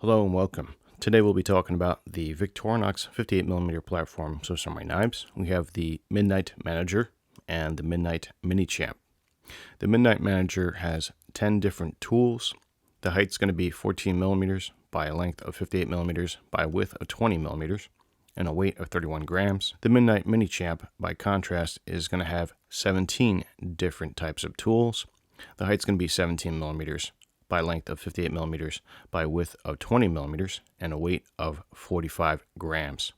Hello and welcome. Today we'll be talking about the Victorinox 58mm platform Swiss Army knives. We have the Midnite Manager and the Midnite MiniChamp. The Midnite Manager has 10 different tools. The height's going to be 14mm by a length of 58mm by a width of 20mm and a weight of 31 grams. The Midnite MiniChamp, by contrast, is going to have 17 different types of tools. The height's going to be 17mm by length of 58mm by width of 20mm and a weight of 45 grams.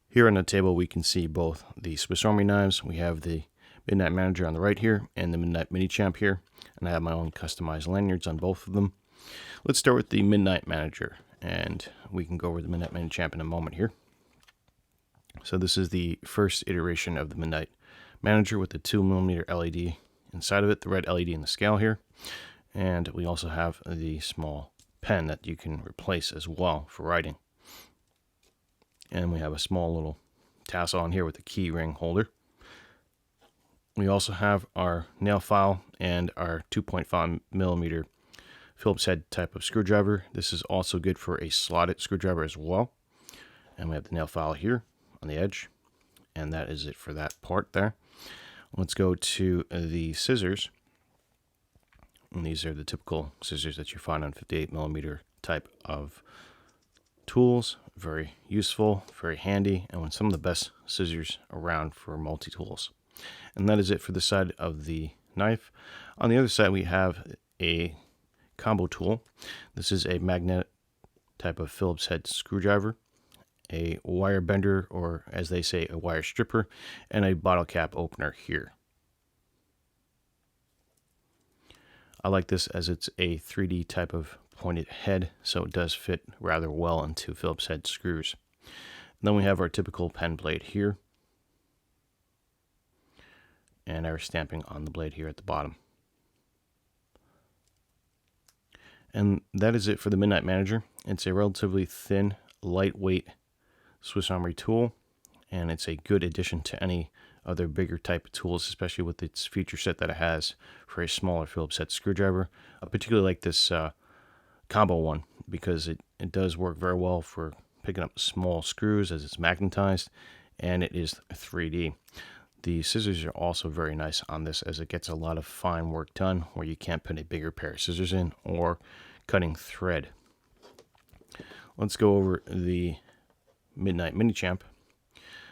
Here on the table we can see both the Swiss Army knives. We have the Midnite Manager on the right here and the Midnite MiniChamp here, and I have my own customized lanyards on both of them. Let's start with the Midnite Manager, and we can go over the Midnite MiniChamp in a moment here. So this is the first iteration of the Midnite Manager with the 2mm LED inside of it, the red LED in the scale here. And we also have the small pen that you can replace as well for writing. And we have a small little tassel on here with a key ring holder. We also have our nail file and our 2.5mm Phillips head type of screwdriver. This is also good for a slotted screwdriver as well. And we have the nail file here on the edge. And that is it for that part there. Let's go to the scissors. And these are the typical scissors that you find on 58mm type of tools. Very useful, very handy, and some of the best scissors around for multi-tools. And that is it for the side of the knife. On the other side we have a combo tool. This is a magnetic type of Phillips head screwdriver, a wire bender, or as they say, a wire stripper, and a bottle cap opener here. I like this as it's a 3D type of pointed head, so it does fit rather well into Phillips head screws. And then we have our typical pen blade here, and our stamping on the blade here at the bottom. And that is it for the Midnite Manager. It's a relatively thin, lightweight Swiss Army tool, and it's a good addition to any other bigger type of tools, especially with its feature set that it has for a smaller Phillips head screwdriver. I particularly like this combo one because it does work very well for picking up small screws as it's magnetized, and it is 3D. The scissors are also very nice on this as it gets a lot of fine work done where you can't put a bigger pair of scissors in or cutting thread. Let's go over the Midnite MiniChamp.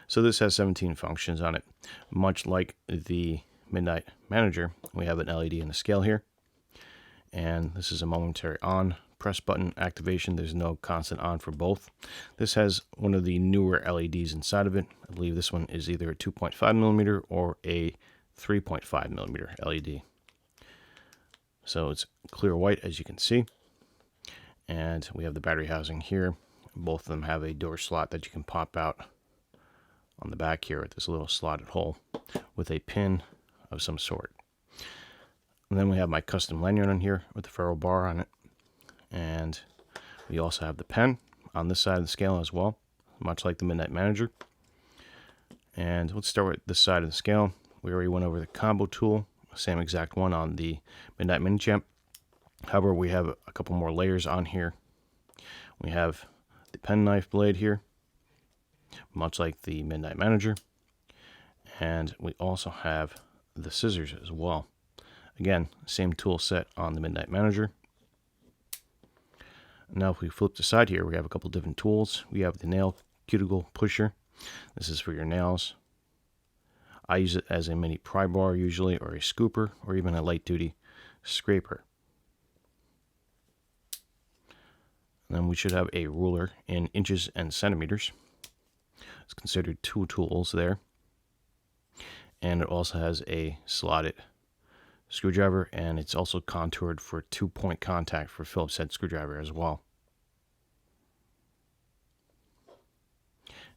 So this has 17 functions on it. Much like the Midnite Manager, we have an LED in the scale here. And this is a momentary on press button activation. There's no constant on for both. This has one of the newer LEDs inside of it. I believe this one is either a 2.5mm or a 3.5mm LED. So it's clear white, as you can see. And we have the battery housing here. Both of them have a door slot that you can pop out on the back here at this little slotted hole with a pin of some sort. And then we have my custom lanyard on here with the ferro bar on it. And we also have the pen on this side of the scale as well, much like the Midnite Manager. And let's start with this side of the scale. We already went over the combo tool, same exact one on the Midnite MiniChamp. However, we have a couple more layers on here. We have the penknife blade here, much like the Midnite Manager, and we also have the scissors as well. Again, same tool set on the Midnite Manager. Now if we flip the side here, we have a couple different tools. We have the nail cuticle pusher. This is for your nails. I use it as a mini pry bar usually, or a scooper, or even a light duty scraper. And then we should have a ruler in inches and centimeters. It's considered two tools there. And it also has a slotted screwdriver, and it's also contoured for 2-point contact for Phillips head screwdriver as well.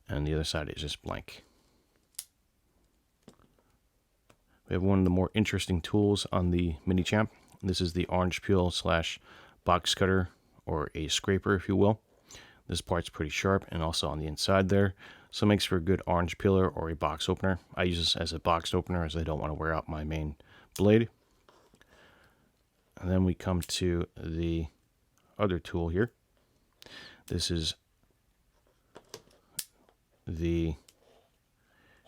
And the other side is just blank. We have one of the more interesting tools on the MiniChamp. This is the orange peel / box cutter, or a scraper if you will. This part's pretty sharp, and also on the inside there, so it makes for a good orange peeler or a box opener. I use this as a box opener as I don't want to wear out my main blade. And then we come to the other tool here. This is the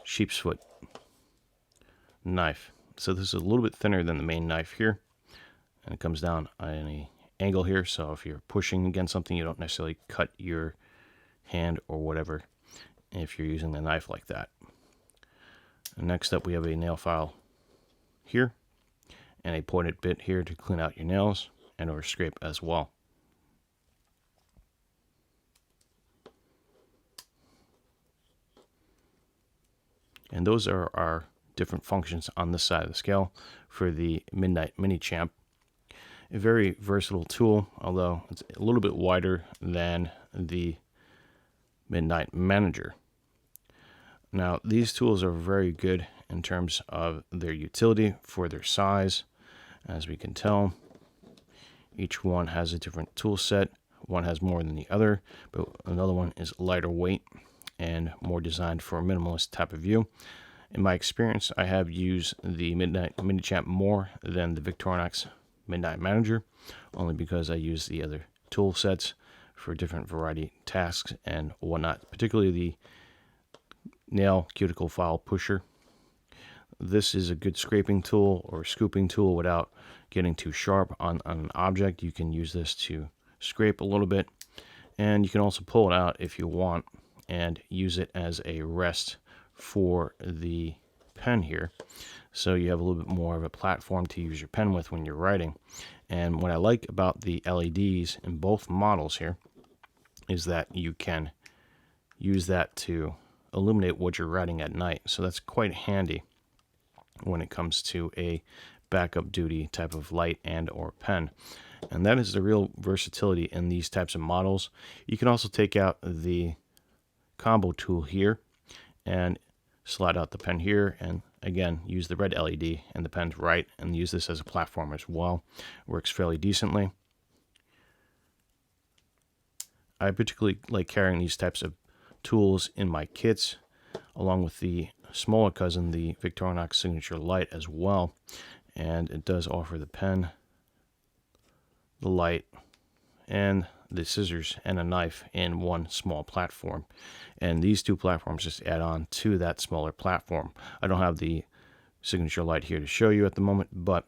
sheep's foot knife. So this is a little bit thinner than the main knife here, and it comes down on an angle here, so if you're pushing against something, you don't necessarily cut your hand or whatever if you're using the knife like that. And next up, we have a nail file here and a pointed bit here to clean out your nails and or scrape as well. And those are our different functions on this side of the scale for the Midnite MiniChamp. A very versatile tool, although it's a little bit wider than the Midnite Manager. Now, these tools are very good in terms of their utility for their size. As we can tell, each one has a different tool set. One has more than the other, but another one is lighter weight and more designed for a minimalist type of view. In my experience, I have used the Midnite MiniChamp more than the Victorinox Midnite Manager, only because I use the other tool sets for different variety tasks and whatnot, particularly the nail cuticle file pusher. This is a good scraping tool or scooping tool without getting too sharp on an object. You can use this to scrape a little bit, and you can also pull it out if you want and use it as a rest for the pen here, so you have a little bit more of a platform to use your pen with when you're writing. And what I like about the LEDs in both models here is that you can use that to illuminate what you're writing at night, so that's quite handy when it comes to a backup duty type of light and or pen. And that is the real versatility in these types of models. You can also take out the combo tool here and slide out the pen here, and again use the red LED and the pen to write, and use this as a platform as well. Works fairly decently. I particularly like carrying these types of tools in my kits, along with the smaller cousin, the Victorinox Signature Light as well. And it does offer the pen, the light, and the scissors and a knife in one small platform. And these two platforms just add on to that smaller platform. I don't have the Signature Light here to show you at the moment, but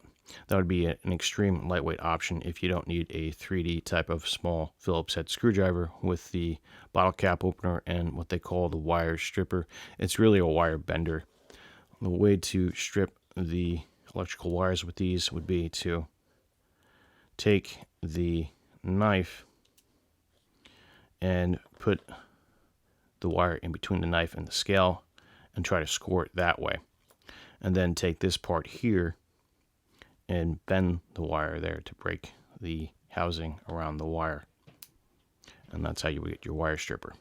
that would be an extreme lightweight option if you don't need a 3D type of small Phillips head screwdriver with the bottle cap opener and what they call the wire stripper. It's really a wire bender. The way to strip the electrical wires with these would be to take the knife and put the wire in between the knife and the scale and try to score it that way. And then take this part here and bend the wire there to break the housing around the wire. And that's how you get your wire stripper.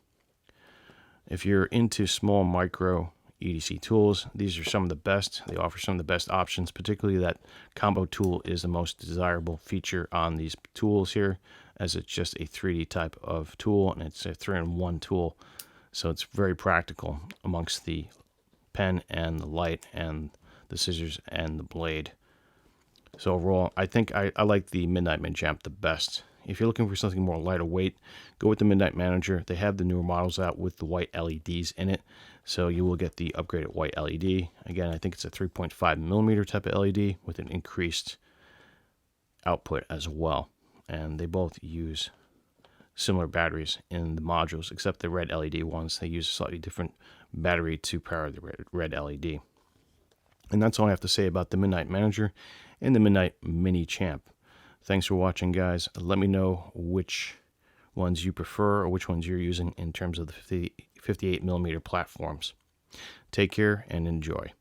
If you're into small micro EDC tools, these are some of the best. They offer some of the best options, particularly that combo tool is the most desirable feature on these tools here, as it's just a 3D type of tool and it's a 3-in-1 tool. So it's very practical amongst the pen and the light and the scissors and the blade. So overall, I think I like the Midnite MiniChamp the best. If you're looking for something more lighter weight, go with the Midnite Manager. They have the newer models out with the white LEDs in it, so you will get the upgraded white LED. Again, I think it's a 3.5mm type of LED with an increased output as well. And they both use similar batteries in the modules, except the red LED ones, they use a slightly different battery to power the red LED. And that's all I have to say about the Midnite Manager and the Midnite MiniChamp. Thanks for watching, guys. Let me know which ones you prefer or which ones you're using in terms of the 58mm platforms. Take care and enjoy.